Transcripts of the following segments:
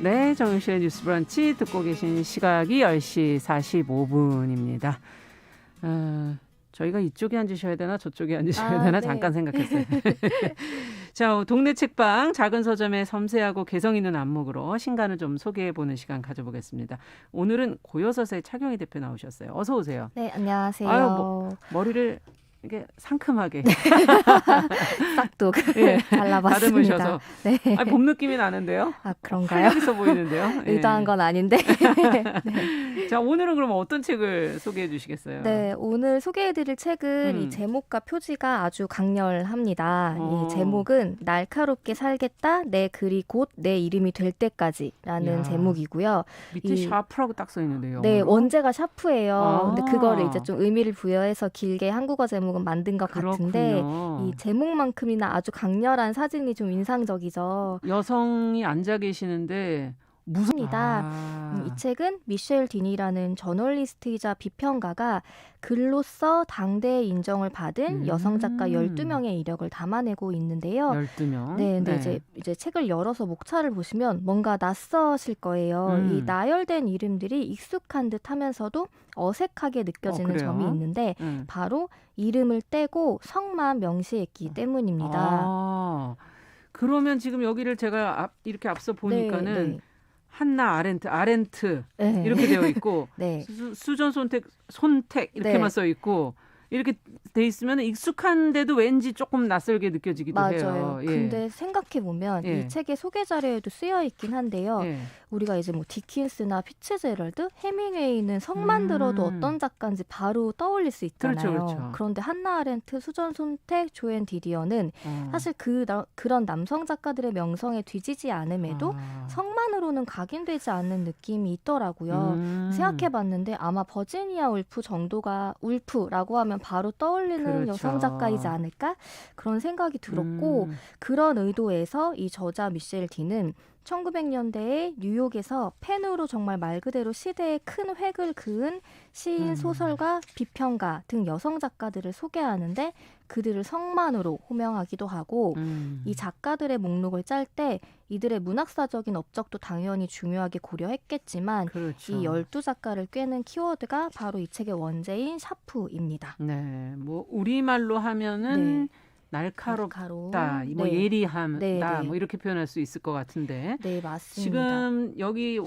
네, 정유실의 뉴스 브런치 듣고 계신 시각이 10시 45분입니다. 저희가 이쪽에 앉으셔야 되나 저쪽에 앉으셔야 되나 네. 잠깐 생각했어요. 자, 동네 책방 작은 서점의 섬세하고 개성 있는 안목으로 신간을 좀 소개해보는 시간 가져보겠습니다. 오늘은 고요서사의 차경희 대표 나오셨어요. 어서 오세요. 네, 안녕하세요. 아유, 머리를 이게 상큼하게 싹둑 예, 잘라봤습니다. 다듬으셔서 네. 봄 느낌이 나는데요. 아, 그런가요? 활력 있어 보이는데요. 예. 의도한 건 아닌데. 자, 오늘은 그럼 어떤 책을 소개해 주시겠어요? 네, 오늘 소개해드릴 책은 이 제목과 표지가 아주 강렬합니다. 이 제목은 날카롭게 살겠다, 내 글이 곧 내 이름이 될 때까지라는 야, 제목이고요. 밑에 샤프라고 딱 써 있는데요. 네, 원제가 샤프예요. 근데 그거를 이제 아. 좀 의미를 부여해서 길게 한국어 제목은 만든 것 같은데 그렇군요. 이 제목만큼이나 아주 강렬한 사진이 좀 인상적이죠. 여성이 앉아 계시는데 입니다. 이 책은 미셸 디니라는 저널리스트이자 비평가가 글로써 당대의 인정을 받은 여성 작가 12명의 이력을 담아내고 있는데요. 12명. 네, 근데 이제 책을 열어서 목차를 보시면 뭔가 낯서실 거예요. 이 나열된 이름들이 익숙한 듯 하면서도 어색하게 느껴지는 점이 있는데 바로 이름을 떼고 성만 명시했기 때문입니다. 아, 그러면 지금 여기를 제가 이렇게 앞서 보니까는 네. 한나 아렌트 네. 이렇게 되어 있고 네. 수전 손택 이렇게만 네. 써 있고 이렇게 돼 있으면 익숙한데도 왠지 조금 낯설게 느껴지기도 맞아요. 해요. 예. 근데 생각해 보면 예. 이 책의 소개 자료에도 쓰여 있긴 한데요. 예. 우리가 이제 뭐 디킨스나 피츠제럴드, 해밍웨이는 성만 들어도 어떤 작가인지 바로 떠올릴 수 있잖아요. 그렇죠. 그런데 한나 아렌트, 수전 손택, 조앤 디디어는 사실 그런 남성 작가들의 명성에 뒤지지 않음에도 성만으로는 각인되지 않는 느낌이 있더라고요. 생각해봤는데 아마 버지니아 울프 정도가 울프라고 하면 바로 떠올리는 그렇죠. 여성 작가이지 않을까? 그런 생각이 들었고 그런 의도에서 이 저자 미셸 디는 1900년대에 뉴욕에서 펜으로 정말 말 그대로 시대에 큰 획을 그은 시인, 소설가, 비평가 등 여성 작가들을 소개하는데 그들을 성만으로 호명하기도 하고 이 작가들의 목록을 짤 때 이들의 문학사적인 업적도 당연히 중요하게 고려했겠지만 그렇죠. 이 12작가를 꿰는 키워드가 바로 이 책의 원제인 샤프입니다. 네, 뭐 우리말로 하면은 날카롭다, 뭐 네. 예리하다, 네. 뭐 이렇게 표현할 수 있을 것 같은데. 네, 맞습니다. 지금 여기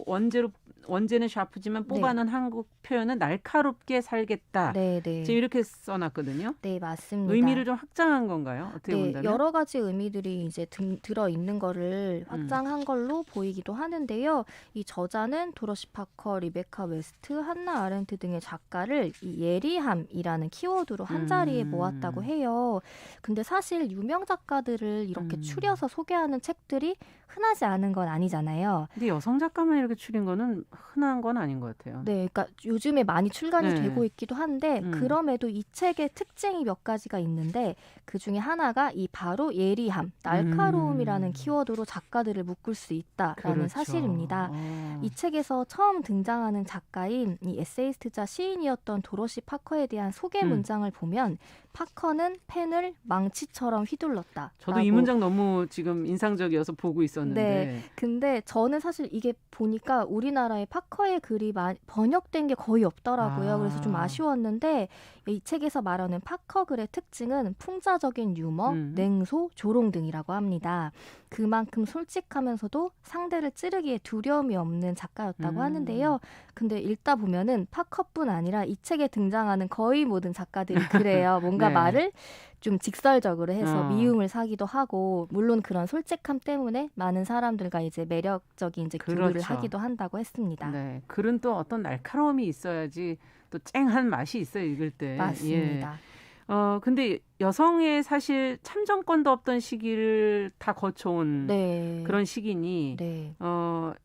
원제는 샤프지만 뽑아놓은 한국 표현은 날카롭게 살겠다. 네. 지금 이렇게 써놨거든요. 네, 맞습니다. 의미를 좀 확장한 건가요? 어떻게 본다면? 여러 가지 의미들이 이제 들어 있는 거를 확장한 걸로 보이기도 하는데요. 이 저자는 도로시 파커, 리베카 웨스트, 한나 아렌트 등의 작가를 이 예리함이라는 키워드로 한 자리에 모았다고 해요. 근데 사실 유명 작가들을 이렇게 추려서 소개하는 책들이 흔하지 않은 건 아니잖아요. 근데 여성 작가만 이렇게 추린 거는 흔한 건 아닌 것 같아요. 네, 그러니까 요즘에 많이 출간이 되고 있기도 한데 그럼에도 이 책의 특징이 몇 가지가 있는데 그 중에 하나가 이 바로 예리함, 날카로움이라는 키워드로 작가들을 묶을 수 있다라는 그렇죠. 사실입니다. 이 책에서 처음 등장하는 작가인 이 에세이스트자 시인이었던 도로시 파커에 대한 소개 문장을 보면 파커는 펜을 망치처럼 휘둘렀다. 저도 이 문장 너무 지금 인상적이어서 보고 있었는데. 네, 근데 저는 사실 이게 보니까 우리나라에 파커의 글이 번역된 게 거의 없더라고요. 그래서 좀 아쉬웠는데 이 책에서 말하는 파커 글의 특징은 풍자적인 유머, 냉소, 조롱 등이라고 합니다. 그만큼 솔직하면서도 상대를 찌르기에 두려움이 없는 작가였다고 하는데요. 근데 읽다 보면은 파커뿐 아니라 이 책에 등장하는 거의 모든 작가들이 그래요. 뭔가 네. 말을 좀 직설적으로 해서 미움을 사기도 하고 물론 그런 솔직함 때문에 많은 사람들과 이제 매력적인 이제 교류를 그렇죠. 하기도 한다고 했습니다. 네, 글은 또 어떤 날카로움이 있어야지 또 쨍한 맛이 있어요, 읽을 때. 맞습니다. 근데 여성의 사실 참정권도 없던 시기를 다 거쳐온 그런 시기니 네.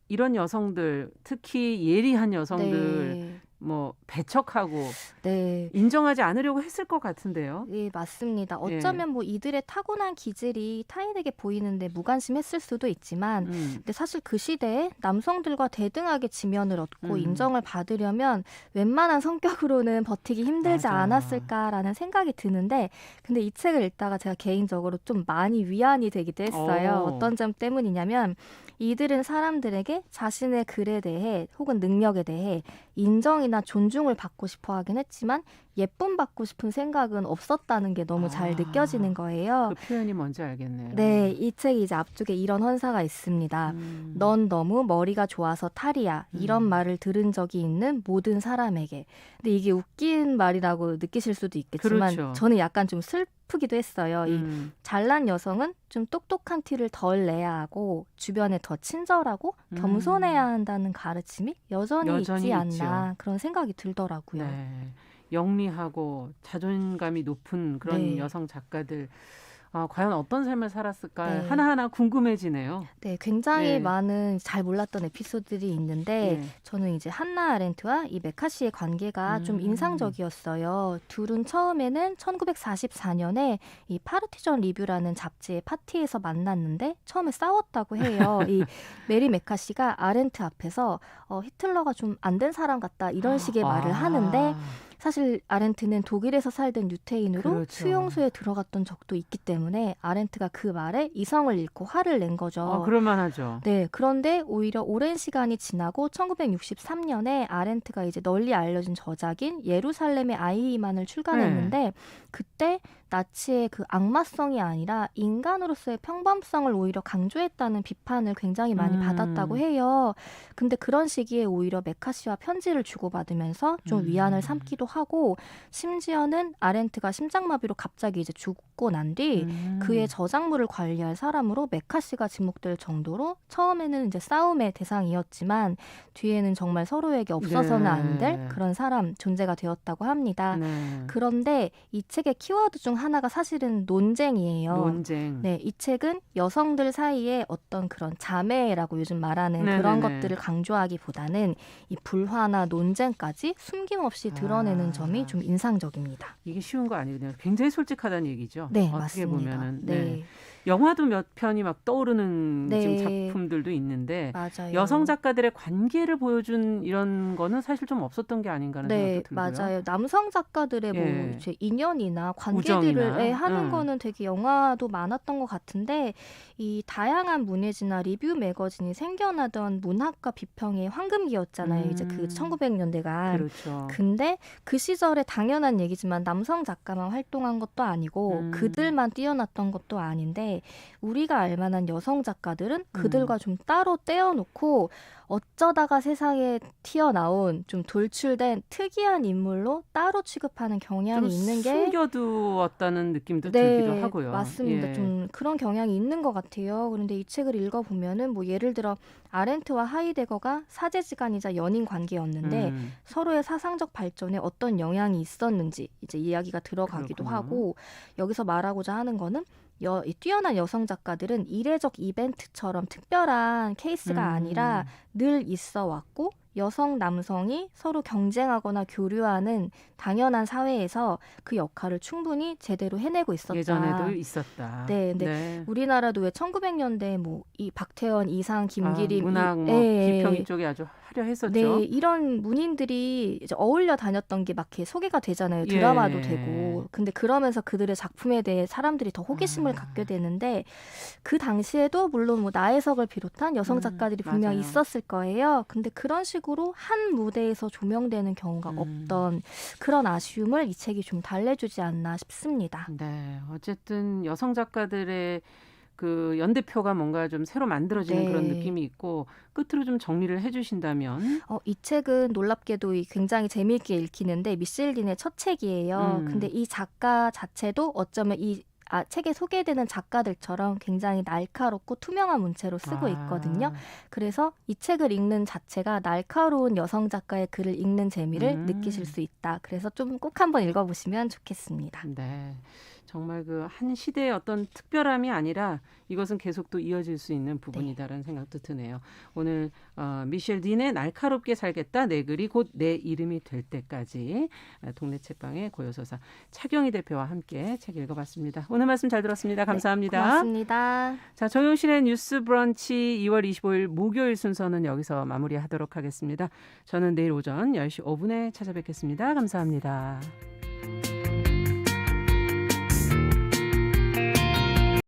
이런 여성들, 특히 예리한 여성들 뭐 배척하고 네. 인정하지 않으려고 했을 것 같은데요. 예, 맞습니다. 예. 어쩌면 뭐 이들의 타고난 기질이 타인에게 보이는데 무관심했을 수도 있지만 근데 사실 그 시대에 남성들과 대등하게 지면을 얻고 인정을 받으려면 웬만한 성격으로는 버티기 힘들지 맞아요. 않았을까라는 생각이 드는데 근데 이 책을 읽다가 제가 개인적으로 좀 많이 위안이 되기도 했어요. 오. 어떤 점 때문이냐면 이들은 사람들에게 자신의 글에 대해 혹은 능력에 대해 인정이나 존중을 받고 싶어 하긴 했지만 예쁨 받고 싶은 생각은 없었다는 게 너무 잘 느껴지는 거예요. 그 표현이 뭔지 알겠네요. 네, 이 책이 이제 앞쪽에 이런 헌사가 있습니다. 넌 너무 머리가 좋아서 탈이야. 이런 말을 들은 적이 있는 모든 사람에게. 근데 이게 웃긴 말이라고 느끼실 수도 있겠지만 그렇죠. 저는 약간 좀 슬프기도 했어요. 이 잘난 여성은 좀 똑똑한 티를 덜 내야 하고 주변에 더 친절하고 겸손해야 한다는 가르침이 여전히 있지 않나 그런 생각이 들더라고요. 네. 영리하고 자존감이 높은 그런 네. 여성 작가들 과연 어떤 삶을 살았을까 네. 하나하나 궁금해지네요. 네, 굉장히 예. 많은 잘 몰랐던 에피소드들이 있는데 예. 저는 이제 한나 아렌트와 이 메카시의 관계가 좀 인상적이었어요. 둘은 처음에는 1944년에 이 파르티전 리뷰라는 잡지의 파티에서 만났는데 처음에 싸웠다고 해요. 이 메리 메카시가 아렌트 앞에서 히틀러가 좀 안 된 사람 같다 이런 식의 말을 하는데 사실 아렌트는 독일에서 살던 유태인으로 그렇죠. 수용소에 들어갔던 적도 있기 때문에 아렌트가 그 말에 이성을 잃고 화를 낸 거죠. 그럴만하죠. 네, 그런데 오히려 오랜 시간이 지나고 1963년에 아렌트가 이제 널리 알려진 저작인 예루살렘의 아이만을 출간했는데 그때 나치의 그 악마성이 아니라 인간으로서의 평범성을 오히려 강조했다는 비판을 굉장히 많이 받았다고 해요. 근데 그런 시기에 오히려 메카시와 편지를 주고받으면서 좀 위안을 삼기도 하고 심지어는 아렌트가 심장마비로 갑자기 이제 죽고 난 뒤 그의 저작물을 관리할 사람으로 메카시가 지목될 정도로 처음에는 이제 싸움의 대상이었지만 뒤에는 정말 서로에게 없어서는 안 될 그런 사람 존재가 되었다고 합니다. 네. 그런데 이 책의 키워드 중 하나가 사실은 논쟁이에요. 논쟁. 네, 이 책은 여성들 사이에 어떤 그런 자매라고 요즘 말하는 그런 것들을 강조하기보다는 이 불화나 논쟁까지 숨김없이 드러내는 점이 좀 인상적입니다. 이게 쉬운 거 아니거든요. 굉장히 솔직하다는 얘기죠. 네, 어떻게 맞습니다. 보면은. 네. 영화도 몇 편이 막 떠오르는 네. 지금 작품들도 있는데 맞아요. 여성 작가들의 관계를 보여준 이런 거는 사실 좀 없었던 게 아닌가 하는 네, 생각도 들고요. 맞아요. 남성 작가들의 뭐 예. 이제 인연이나 관계들을 우정이나, 하는 거는 되게 영화도 많았던 것 같은데 이 다양한 문예지나 리뷰 매거진이 생겨나던 문학과 비평의 황금기였잖아요. 이제 그 1900년대가. 그렇죠. 근데 그 시절에 당연한 얘기지만 남성 작가만 활동한 것도 아니고 그들만 뛰어났던 것도 아닌데 우리가 알만한 여성 작가들은 그들과 좀 따로 떼어놓고 어쩌다가 세상에 튀어나온 좀 돌출된 특이한 인물로 따로 취급하는 경향이 좀 있는 게 숨겨두었다는 느낌도 네, 들기도 하고요. 맞습니다. 예. 좀 그런 경향이 있는 것 같아요. 그런데 이 책을 읽어보면은 뭐 예를 들어 아렌트와 하이데거가 사제지간이자 연인 관계였는데 서로의 사상적 발전에 어떤 영향이 있었는지 이제 이야기가 들어가기도 그렇군요. 하고 여기서 말하고자 하는 거는 이 뛰어난 여성 작가들은 이례적 이벤트처럼 특별한 케이스가 아니라 늘 있어 왔고 여성, 남성이 서로 경쟁하거나 교류하는 당연한 사회에서 그 역할을 충분히 제대로 해내고 있었다. 예전에도 있었다. 네, 근데 우리나라도 왜 1900년대 뭐 이 박태원, 이상, 김기림 문학 비평 이쪽에 아주 화려했었죠. 네, 이런 문인들이 이제 어울려 다녔던 게 막 이렇게 소개가 되잖아요. 드라마도 되고. 근데 그러면서 그들의 작품에 대해 사람들이 더 호기심을 갖게 되는데 그 당시에도 물론 뭐 나혜석을 비롯한 여성 작가들이 분명히 맞아요. 있었을 거예요. 근데 그런 식으로 한 무대에서 조명되는 경우가 없던 그런 아쉬움을 이 책이 좀 달래주지 않나 싶습니다. 네, 어쨌든 여성 작가들의 그 연대표가 뭔가 좀 새로 만들어지는 그런 느낌이 있고 끝으로 좀 정리를 해주신다면 이 책은 놀랍게도 굉장히 재미있게 읽히는데 미셸린의 첫 책이에요. 근데 이 작가 자체도 어쩌면 이 책에 소개되는 작가들처럼 굉장히 날카롭고 투명한 문체로 쓰고 있거든요. 그래서 이 책을 읽는 자체가 날카로운 여성 작가의 글을 읽는 재미를 느끼실 수 있다. 그래서 좀 꼭 한번 읽어보시면 좋겠습니다. 네. 정말 그 한 시대의 어떤 특별함이 아니라 이것은 계속 또 이어질 수 있는 부분이다라는 생각도 드네요. 오늘 미셸 딘의 날카롭게 살겠다 내 글이 곧 내 이름이 될 때까지 동네 책방의 고요서사 차경희 대표와 함께 책 읽어봤습니다. 오늘 말씀 잘 들었습니다. 감사합니다. 네, 고맙습니다. 자, 정용실의 뉴스 브런치 2월 25일 목요일 순서는 여기서 마무리하도록 하겠습니다. 저는 내일 오전 10시 5분에 찾아뵙겠습니다. 감사합니다.